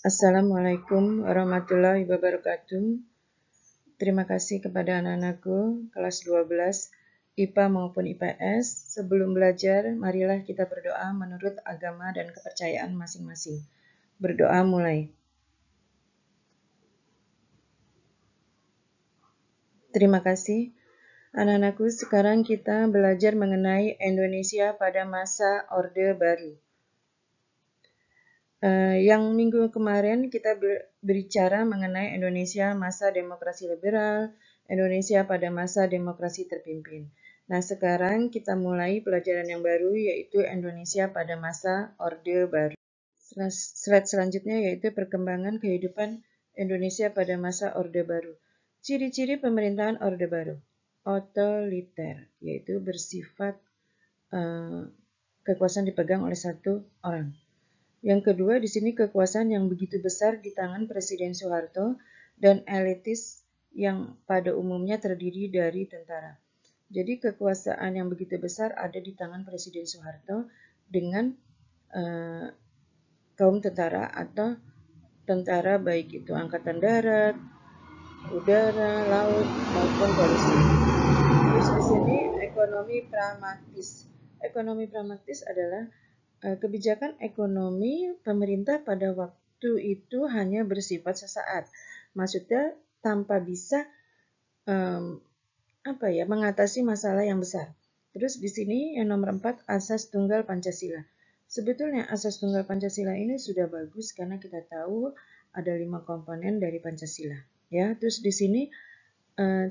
Assalamualaikum warahmatullahi wabarakatuh. Terima kasih kepada anak-anakku kelas 12 IPA maupun IPS. Sebelum belajar, marilah kita berdoa menurut agama dan kepercayaan masing-masing. Berdoa mulai. Terima kasih. Anak-anakku, sekarang kita belajar mengenai Indonesia pada masa Orde Baru. Yang minggu kemarin kita berbicara mengenai Indonesia masa demokrasi liberal, Indonesia pada masa demokrasi terpimpin. Nah, sekarang kita mulai pelajaran yang baru, yaitu Indonesia pada masa Orde Baru. Slide selanjutnya yaitu perkembangan kehidupan Indonesia pada masa Orde Baru. Ciri-ciri pemerintahan Orde Baru. Otoriter, yaitu bersifat kekuasaan dipegang oleh satu orang. Yang kedua, di sini kekuasaan yang begitu besar di tangan Presiden Soeharto dan elitis yang pada umumnya terdiri dari tentara. Jadi kekuasaan yang begitu besar ada di tangan Presiden Soeharto dengan kaum tentara atau tentara baik itu angkatan darat, udara, laut maupun polisi. Terus di sini ekonomi pragmatis. Ekonomi pragmatis adalah kebijakan ekonomi pemerintah pada waktu itu hanya bersifat sesaat. Maksudnya tanpa bisa mengatasi masalah yang besar. Terus di sini yang nomor 4, asas tunggal Pancasila. Sebetulnya asas tunggal Pancasila ini sudah bagus karena kita tahu ada 5 komponen dari Pancasila. Ya, terus di sini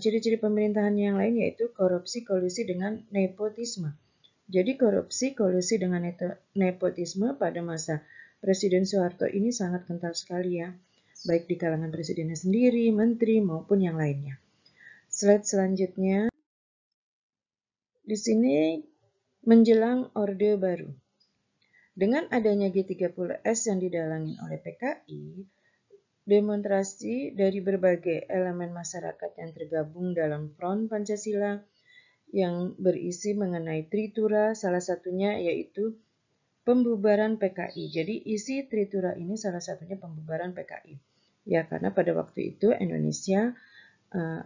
ciri-ciri pemerintahan yang lain yaitu korupsi, kolusi dengan nepotisme. Jadi korupsi, kolusi dengan nepotisme pada masa Presiden Soeharto ini sangat kental sekali ya, baik di kalangan presidennya sendiri, menteri maupun yang lainnya. Slide selanjutnya. Di sini menjelang Orde Baru. Dengan adanya G30S yang didalangi oleh PKI, demonstrasi dari berbagai elemen masyarakat yang tergabung dalam Front Pancasila yang berisi mengenai Tritura, salah satunya yaitu pembubaran PKI. Jadi isi Tritura ini salah satunya pembubaran PKI. Ya, karena pada waktu itu Indonesia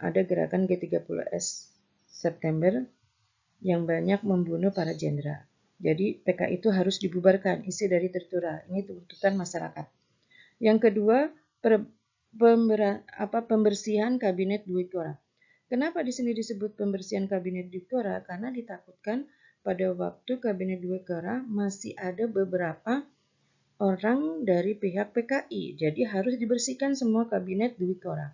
ada gerakan G30S September yang banyak membunuh para jenderal. Jadi PKI itu harus dibubarkan, isi dari Tritura. Ini tuntutan masyarakat. Yang kedua, pembersihan Kabinet Dwi Kora. Kenapa di sini disebut pembersihan Kabinet Dwi Kora? Karena ditakutkan pada waktu Kabinet Dwi Kora masih ada beberapa orang dari pihak PKI. Jadi harus dibersihkan semua Kabinet Dwi Kora.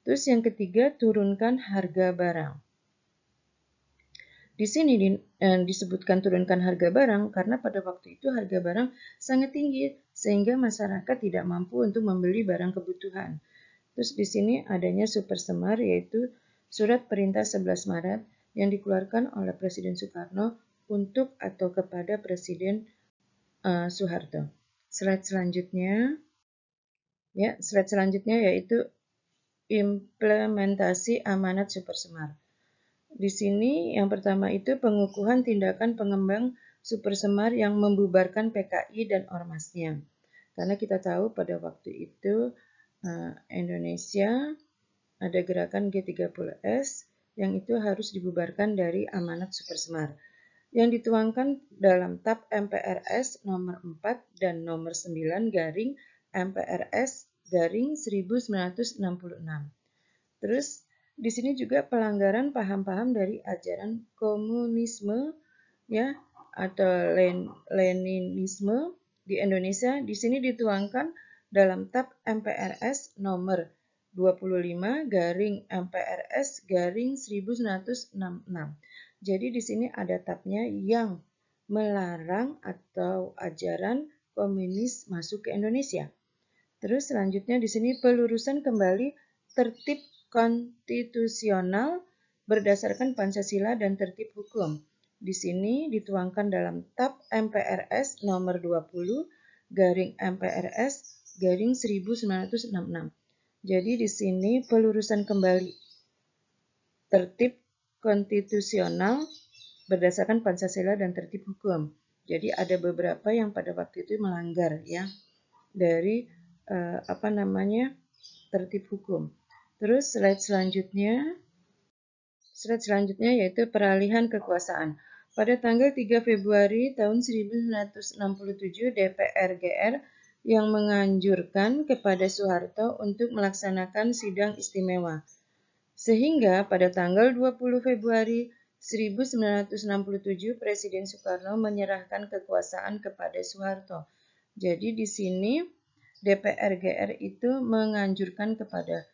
Terus yang ketiga, turunkan harga barang. Di sini disebutkan turunkan harga barang karena pada waktu itu harga barang sangat tinggi sehingga masyarakat tidak mampu untuk membeli barang kebutuhan. Terus di sini adanya super semar yaitu surat perintah 11 Maret yang dikeluarkan oleh Presiden Soekarno untuk atau kepada Presiden Soeharto. Slide selanjutnya yaitu implementasi amanat super semar. Di sini yang pertama itu pengukuhan tindakan pengembang super semar yang membubarkan PKI dan ormasnya. Karena kita tahu pada waktu itu Indonesia ada gerakan G30S yang itu harus dibubarkan dari amanat super semar. Yang dituangkan dalam TAP MPRS nomor 4 dan nomor 9 garing MPRS garing 1966. Terus di sini juga pelanggaran paham-paham dari ajaran komunisme ya atau Leninisme di Indonesia. Di sini dituangkan dalam TAP MPRS nomor 25 garing MPRS garing 1966. Jadi di sini ada tabnya yang melarang atau ajaran komunis masuk ke Indonesia. Terus selanjutnya di sini pelurusan kembali tertib konstitusional berdasarkan Pancasila dan tertib hukum. Di sini dituangkan dalam TAP MPRS nomor 20 garing MPRS garing 1966. Jadi di sini pelurusan kembali tertib konstitusional berdasarkan Pancasila dan tertib hukum. Jadi ada beberapa yang pada waktu itu melanggar ya dari tertib hukum. Terus slide selanjutnya yaitu peralihan kekuasaan. Pada tanggal 3 Februari tahun 1967, DPR GR yang menganjurkan kepada Soeharto untuk melaksanakan sidang istimewa. Sehingga pada tanggal 20 Februari 1967 Presiden Soekarno menyerahkan kekuasaan kepada Soeharto. Jadi di sini DPR GR itu menganjurkan kepada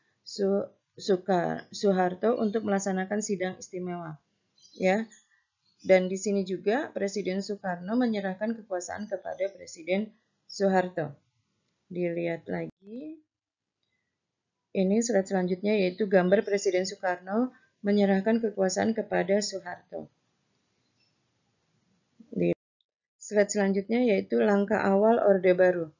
Soeharto untuk melaksanakan sidang istimewa, ya. Dan di sini juga Presiden Soekarno menyerahkan kekuasaan kepada Presiden Soeharto. Dilihat lagi. Ini slide selanjutnya yaitu gambar Presiden Soekarno menyerahkan kekuasaan kepada Soeharto. Di slide selanjutnya yaitu langkah awal Orde Baru.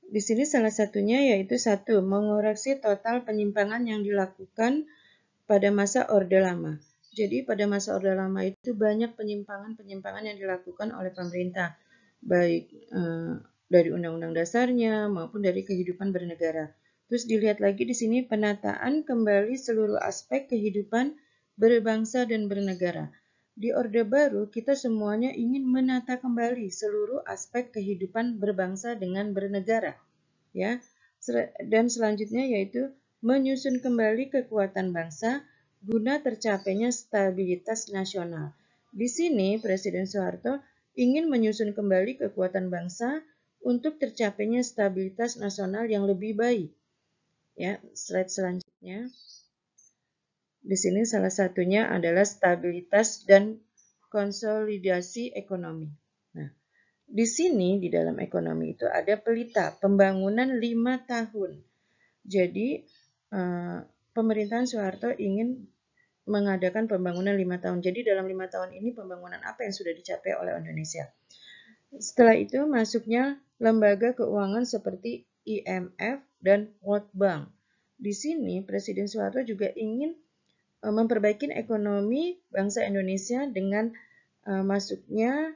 Di sini salah satunya yaitu 1. Mengoreksi total penyimpangan yang dilakukan pada masa Orde Lama. Jadi pada masa Orde Lama itu banyak penyimpangan-penyimpangan yang dilakukan oleh pemerintah, baik dari undang-undang dasarnya maupun dari kehidupan bernegara. Terus dilihat lagi di sini penataan kembali seluruh aspek kehidupan berbangsa dan bernegara. Di Orde Baru kita semuanya ingin menata kembali seluruh aspek kehidupan berbangsa dengan bernegara, ya. Dan selanjutnya yaitu menyusun kembali kekuatan bangsa guna tercapainya stabilitas nasional. Di sini Presiden Soeharto ingin menyusun kembali kekuatan bangsa untuk tercapainya stabilitas nasional yang lebih baik. Ya, slide selanjutnya. Di sini salah satunya adalah stabilitas dan konsolidasi ekonomi. Nah, di sini di dalam ekonomi itu ada pelita pembangunan 5 tahun. Jadi pemerintahan Soeharto ingin mengadakan pembangunan 5 tahun. Jadi dalam 5 tahun ini pembangunan apa yang sudah dicapai oleh Indonesia? Setelah itu masuknya lembaga keuangan seperti IMF dan World Bank. Di sini Presiden Soeharto juga ingin memperbaiki ekonomi bangsa Indonesia dengan masuknya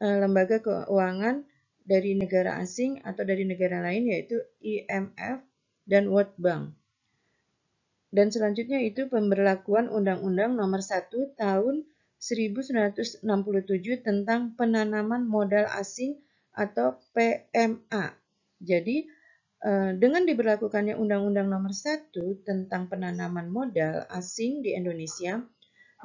lembaga keuangan dari negara asing atau dari negara lain yaitu IMF dan World Bank. Dan selanjutnya itu pemberlakuan Undang-Undang Nomor 1 Tahun 1967 tentang penanaman modal asing atau PMA. Jadi dengan diberlakukannya Undang-Undang Nomor 1 tentang penanaman modal asing di Indonesia,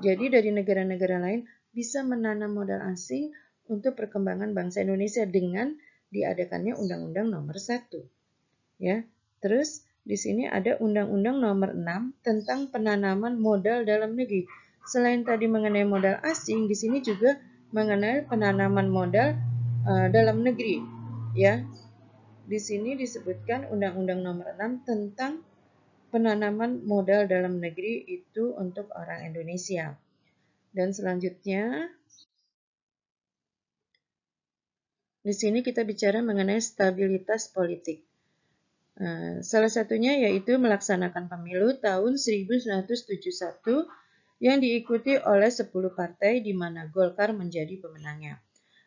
jadi dari negara-negara lain bisa menanam modal asing untuk perkembangan bangsa Indonesia dengan diadakannya Undang-Undang Nomor 1. Ya. Terus di sini ada Undang-Undang Nomor 6 tentang penanaman modal dalam negeri. Selain tadi mengenai modal asing, di sini juga mengenai penanaman modal dalam negeri. Ya. Di sini disebutkan Undang-Undang Nomor 6 tentang penanaman modal dalam negeri itu untuk orang Indonesia. Dan selanjutnya, di sini kita bicara mengenai stabilitas politik. Salah satunya yaitu melaksanakan pemilu tahun 1971 yang diikuti oleh 10 partai di mana Golkar menjadi pemenangnya.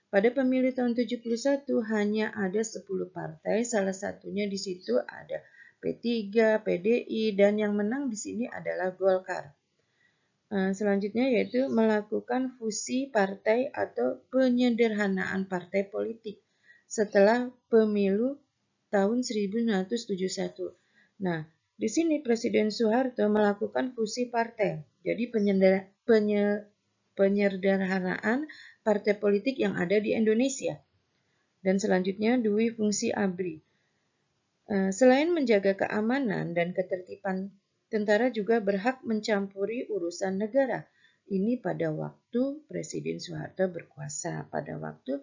Pada pemilu tahun 71 hanya ada 10 partai, salah satunya di situ ada P3, PDI, dan yang menang di sini adalah Golkar. Selanjutnya yaitu melakukan fusi partai atau penyederhanaan partai politik setelah pemilu tahun 1971. Nah, di sini Presiden Soeharto melakukan fusi partai. Jadi penyederhanaan partai politik yang ada di Indonesia. Dan selanjutnya Dwi fungsi ABRI. Selain menjaga keamanan dan ketertiban, tentara juga berhak mencampuri urusan negara. Ini pada waktu Presiden Soeharto berkuasa, pada waktu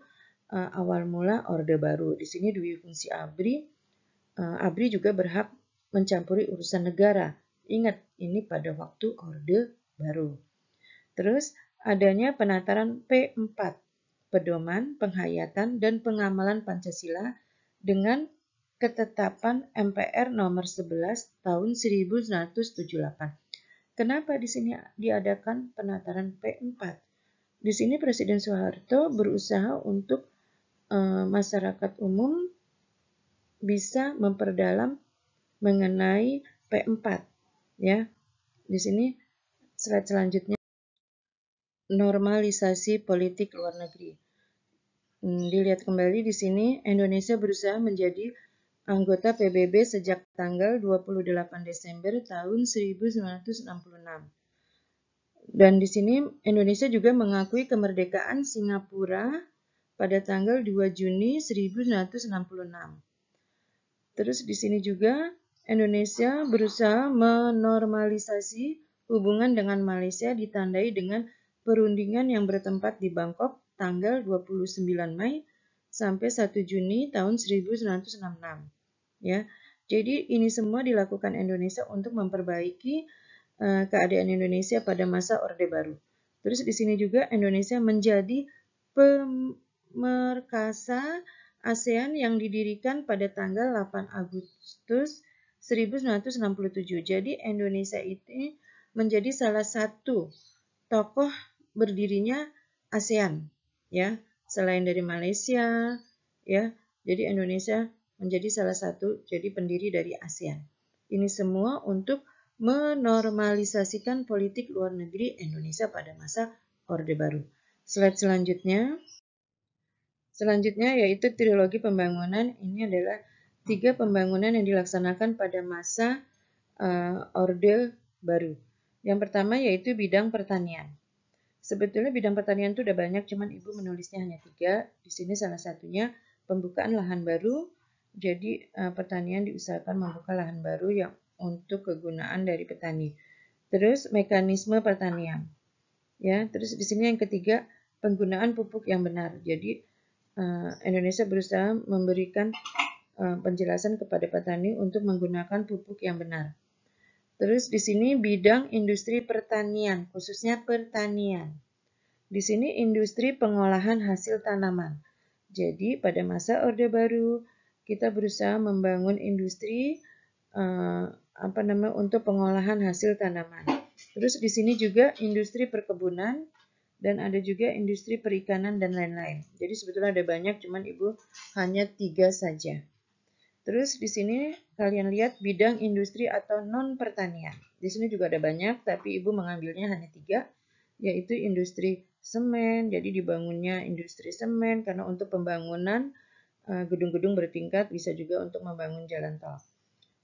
awal mula Orde Baru. Di sini Dwi fungsi ABRI, ABRI juga berhak mencampuri urusan negara. Ingat, ini pada waktu Orde Baru. Terus adanya penataran P4, pedoman, penghayatan, dan pengamalan Pancasila dengan ketetapan MPR nomor 11 tahun 1978. Kenapa di sini diadakan penataran P4? Di sini Presiden Soeharto berusaha untuk masyarakat umum bisa memperdalam mengenai P4 ya. Di sini slide selanjutnya normalisasi politik luar negeri. Dilihat kembali di sini Indonesia berusaha menjadi anggota PBB sejak tanggal 28 Desember tahun 1966. Dan di sini Indonesia juga mengakui kemerdekaan Singapura pada tanggal 2 Juni 1966. Terus di sini juga Indonesia berusaha menormalisasi hubungan dengan Malaysia ditandai dengan perundingan yang bertempat di Bangkok tanggal 29 Mei sampai 1 Juni tahun 1966. Ya. Jadi ini semua dilakukan Indonesia untuk memperbaiki keadaan Indonesia pada masa Orde Baru. Terus di sini juga Indonesia menjadi pemerkasa ASEAN yang didirikan pada tanggal 8 Agustus 1967. Jadi Indonesia ini menjadi salah satu tokoh berdirinya ASEAN, ya, selain dari Malaysia, ya. Jadi Indonesia menjadi salah satu jadi pendiri dari ASEAN. Ini semua untuk menormalisasikan politik luar negeri Indonesia pada masa Orde Baru. Slide selanjutnya yaitu trilogi pembangunan. Ini adalah 3 pembangunan yang dilaksanakan pada masa Orde Baru. Yang pertama yaitu bidang pertanian. Sebetulnya bidang pertanian itu udah banyak, cuman Ibu menulisnya hanya 3. Di sini salah satunya pembukaan lahan baru. Jadi pertanian diusahakan membuka lahan baru yang untuk kegunaan dari petani. Terus mekanisme pertanian. Ya, terus di sini yang ketiga penggunaan pupuk yang benar. Jadi Indonesia berusaha memberikan penjelasan kepada petani untuk menggunakan pupuk yang benar. Terus di sini bidang industri pertanian, khususnya pertanian. Di sini industri pengolahan hasil tanaman. Jadi pada masa Orde Baru kita berusaha membangun industri untuk pengolahan hasil tanaman. Terus di sini juga industri perkebunan dan ada juga industri perikanan dan lain-lain. Jadi sebetulnya ada banyak, cuman Ibu hanya 3 saja. Terus di sini kalian lihat bidang industri atau non pertanian. Di sini juga ada banyak, tapi Ibu mengambilnya hanya 3, yaitu industri semen. Jadi dibangunnya industri semen karena untuk pembangunan gedung-gedung bertingkat, bisa juga untuk membangun jalan tol.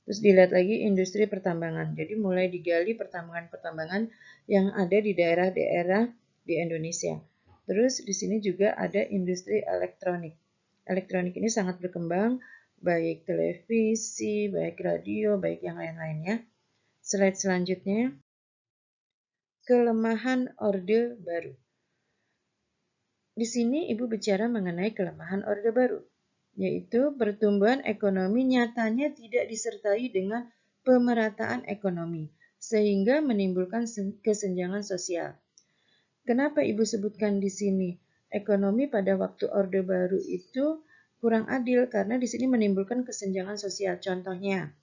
Terus dilihat lagi industri pertambangan. Jadi mulai digali pertambangan-pertambangan yang ada di daerah-daerah di Indonesia. Terus di sini juga ada industri elektronik. Elektronik ini sangat berkembang, baik televisi, baik radio, baik yang lain-lainnya. Slide selanjutnya, kelemahan Orde Baru. Di sini Ibu bicara mengenai kelemahan Orde Baru, yaitu pertumbuhan ekonomi nyatanya tidak disertai dengan pemerataan ekonomi, sehingga menimbulkan kesenjangan sosial. Kenapa Ibu sebutkan di sini ekonomi pada waktu Orde Baru itu kurang adil? Karena di sini menimbulkan kesenjangan sosial. Contohnya,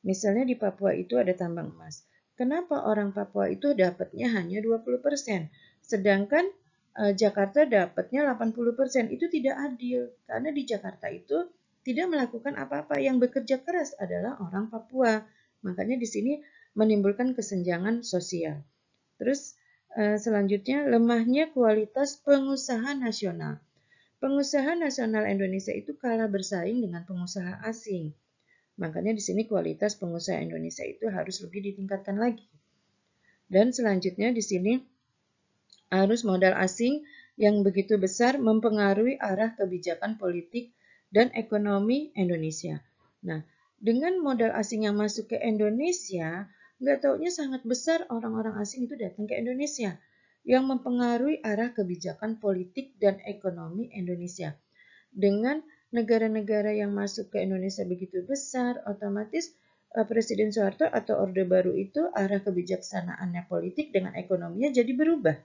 misalnya di Papua itu ada tambang emas. Kenapa orang Papua itu dapatnya hanya 20%, sedangkan Jakarta dapatnya 80%? Itu tidak adil, karena di Jakarta itu tidak melakukan apa-apa. Yang bekerja keras adalah orang Papua. Makanya di sini menimbulkan kesenjangan sosial. Terus selanjutnya, lemahnya kualitas pengusaha nasional. Pengusaha nasional Indonesia itu kalah bersaing dengan pengusaha asing. Makanya di sini kualitas pengusaha Indonesia itu harus lebih ditingkatkan lagi. Dan selanjutnya di sini arus modal asing yang begitu besar mempengaruhi arah kebijakan politik dan ekonomi Indonesia. Nah, dengan modal asing yang masuk ke Indonesia, nggak taunya sangat besar orang-orang asing itu datang ke Indonesia yang mempengaruhi arah kebijakan politik dan ekonomi Indonesia. Dengan negara-negara yang masuk ke Indonesia begitu besar, otomatis Presiden Soeharto atau Orde Baru itu arah kebijaksanaannya politik dengan ekonominya jadi berubah.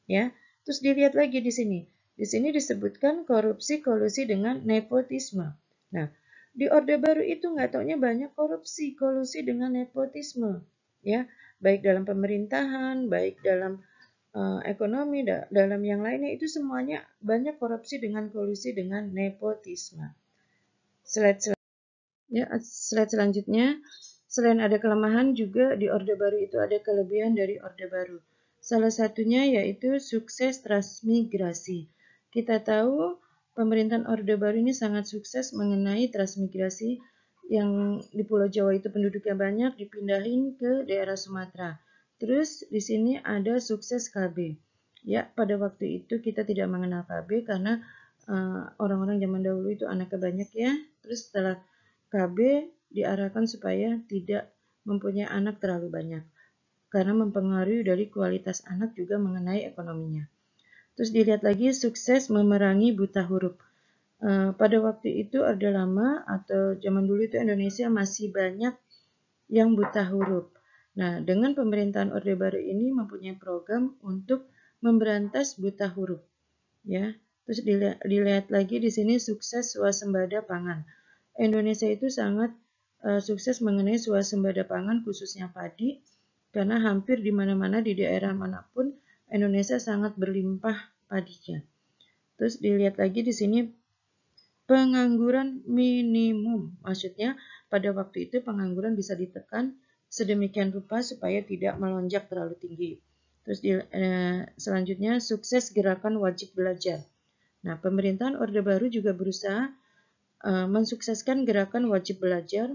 Ya, terus dilihat lagi di sini. Di sini disebutkan korupsi kolusi dengan nepotisme. Nah, di Orde Baru itu nggak taunya banyak korupsi kolusi dengan nepotisme. Ya, baik dalam pemerintahan, baik dalam ekonomi, dalam yang lainnya itu semuanya banyak korupsi dengan kolusi dengan nepotisme. Slide Ya, slide selanjutnya, selain ada kelemahan juga di Orde Baru itu ada kelebihan dari Orde Baru. Salah satunya yaitu sukses transmigrasi. Kita tahu pemerintahan Orde Baru ini sangat sukses mengenai transmigrasi yang di Pulau Jawa itu penduduknya banyak dipindahin ke daerah Sumatera. Terus di sini ada sukses KB. Ya, pada waktu itu kita tidak mengenal KB karena orang-orang zaman dahulu itu anaknya banyak ya. Terus setelah KB diarahkan supaya tidak mempunyai anak terlalu banyak karena mempengaruhi dari kualitas anak juga mengenai ekonominya. Terus dilihat lagi sukses memerangi buta huruf. Pada waktu itu Orde Lama atau zaman dulu itu Indonesia masih banyak yang buta huruf. Nah, dengan pemerintahan Orde Baru ini mempunyai program untuk memberantas buta huruf, ya. Terus dilihat lagi di sini sukses swasembada pangan. Indonesia itu sangat sukses mengenai swasembada pangan khususnya padi karena hampir di mana-mana di daerah manapun Indonesia sangat berlimpah padinya. Terus dilihat lagi di sini pengangguran minimum. Maksudnya pada waktu itu pengangguran bisa ditekan sedemikian rupa supaya tidak melonjak terlalu tinggi. Terus selanjutnya sukses gerakan wajib belajar. Nah, pemerintahan Orde Baru juga berusaha mensukseskan gerakan wajib belajar.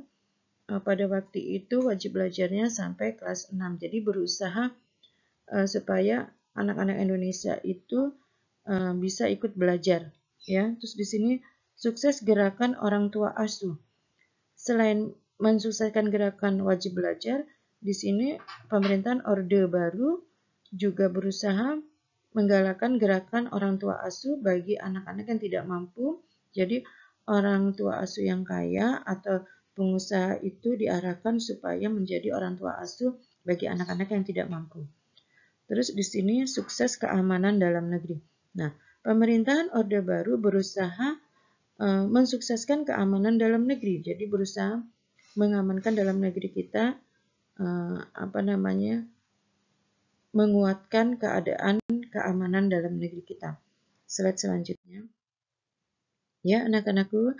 Pada waktu itu wajib belajarnya sampai kelas 6. Jadi berusaha supaya anak-anak Indonesia itu bisa ikut belajar, ya. Terus di sini sukses gerakan orang tua asuh. Selain mensukseskan gerakan wajib belajar, di sini pemerintahan Orde Baru juga berusaha menggalakkan gerakan orang tua asuh bagi anak-anak yang tidak mampu. Jadi orang tua asuh yang kaya atau pengusaha itu diarahkan supaya menjadi orang tua asuh bagi anak-anak yang tidak mampu. Terus di sini sukses keamanan dalam negeri. Nah, pemerintahan Orde Baru berusaha mensukseskan keamanan dalam negeri. Jadi berusaha mengamankan dalam negeri kita menguatkan keadaan keamanan dalam negeri kita. Slide selanjutnya. Ya, anak-anakku,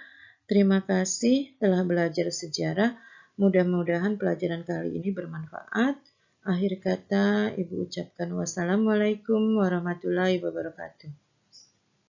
terima kasih telah belajar sejarah. Mudah-mudahan pelajaran kali ini bermanfaat. Akhir kata, Ibu ucapkan wassalamualaikum warahmatullahi wabarakatuh.